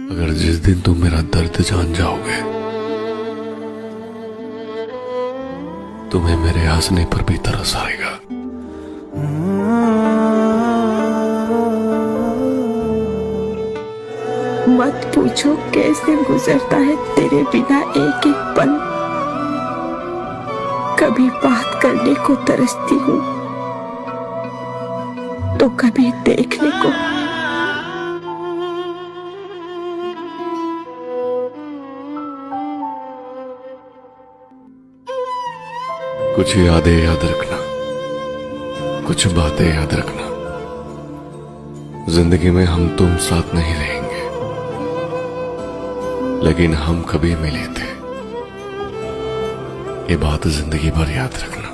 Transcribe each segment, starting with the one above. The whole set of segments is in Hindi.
अगर जिस दिन तुम मेरा दर्द जान जाओगे, तुम्हें मेरे हंसने पर भी तरस आएगा। मत पूछो कैसे गुजरता है तेरे बिना एक एक पल। कभी बात करने को तरसती हूँ तो कभी देखने को। कुछ यादें याद रखना, कुछ बातें याद रखना। जिंदगी में हम तुम साथ नहीं रहेंगे, लेकिन हम कभी मिले थे, ये बात जिंदगी भर याद रखना।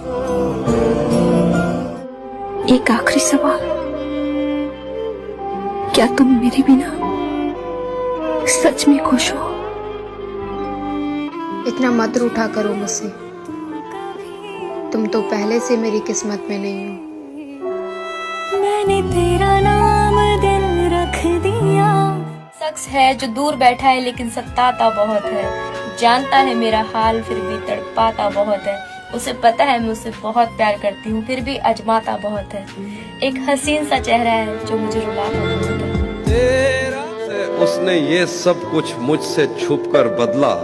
एक आखिरी सवाल, क्या तुम मेरे बिना सच में खुश हो? इतना मत रूठा करो मुझसे, तुम तो पहले से मेरी किस्मत में नहीं हो। मैंने तेरा नाम दिल रख दिया। शख्स है जो दूर बैठा है लेकिन सताता बहुत है, जानता है मेरा हाल फिर भी तड़पाता बहुत है। उसे पता है मैं उसे बहुत प्यार करती हूँ फिर भी अजमाता बहुत है। एक हसीन सा चेहरा है जो मुझे रुलाता बहुत है। उसने ये सब कुछ मुझसे छुपकर बदला,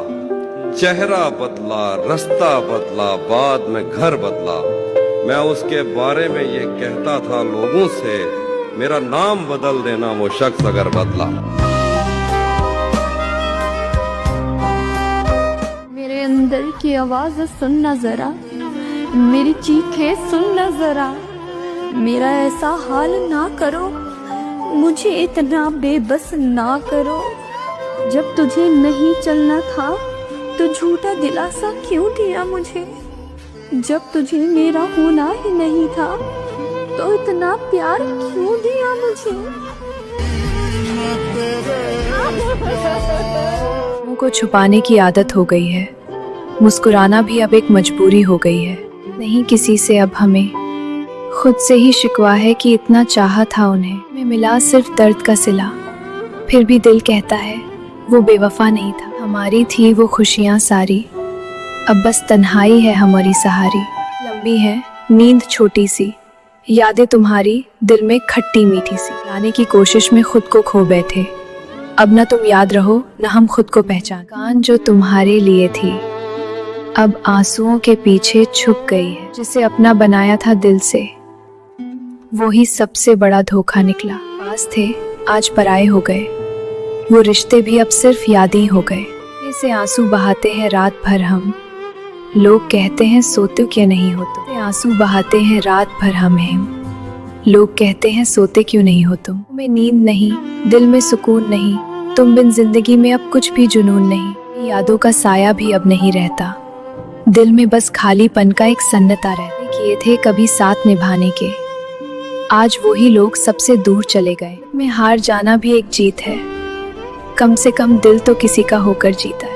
चेहरा बदला, रास्ता बदला, बाद में घर बदला। मैं उसके बारे में ये कहता था लोगों से, मेरा नाम बदल देना वो शख्स अगर बदला। मेरे अंदर की आवाज सुनना जरा, मेरी चीखें सुनना जरा। मेरा ऐसा हाल ना करो, मुझे इतना बेबस ना करो। जब तुझे नहीं चलना था तो झूठा दिलासा क्यों दिया मुझे? जब तुझे मेरा होना ही नहीं था तो इतना प्यार क्यों दिया मुझे? को छुपाने की आदत हो गई है, मुस्कुराना भी अब एक मजबूरी हो गई है। नहीं किसी से अब हमें, खुद से ही शिकवा है कि इतना चाहा था उन्हें। मैं मिला सिर्फ दर्द का सिला, फिर भी दिल कहता है वो बेवफा नहीं था। हमारी थी वो खुशियाँ सारी, अब बस तन्हाई है हमारी सहारी। लंबी है नींद छोटी सी, यादें तुम्हारी दिल में खट्टी मीठी सी। लाने की कोशिश में खुद को खो बैठे, अब ना तुम याद रहो ना हम खुद को पहचान। कान जो तुम्हारे लिए थी अब आंसुओं के पीछे छुप गई है। जिसे अपना बनाया था दिल से वो ही सबसे बड़ा धोखा निकला। पास थे आज पराए हो गए, वो रिश्ते भी अब सिर्फ याद ही हो गए। ऐसे आंसू बहाते हैं रात भर हम, लोग कहते हैं सोते क्यों नहीं हो तुम। ऐसे आंसू बहाते हैं रात भर हम, लोग कहते हैं सोते क्यों नहीं हो तुम। तुम्हें नींद नहीं, दिल में सुकून नहीं, तुम बिन जिंदगी में अब कुछ भी जुनून नहीं। यादों का साया भी अब नहीं रहता, दिल में बस खालीपन का एक सन्नता रहता। किए थे कभी साथ निभाने के, आज वही लोग सबसे दूर चले गए। में हार जाना भी एक जीत है, कम से कम दिल तो किसी का होकर जीता है।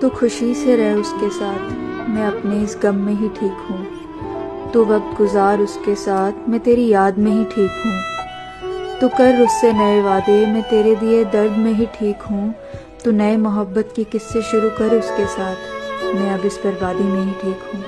तो खुशी से रह उसके साथ, मैं अपने इस गम में ही ठीक हूँ। तो वक्त गुजार उसके साथ, मैं तेरी याद में ही ठीक हूँ। तो कर उससे नए वादे, मैं तेरे दिए दर्द में ही ठीक हूँ। तो नए मोहब्बत की किस्से शुरू कर उसके साथ, मैं अब इस बर्बादी में ही ठीक हूँ।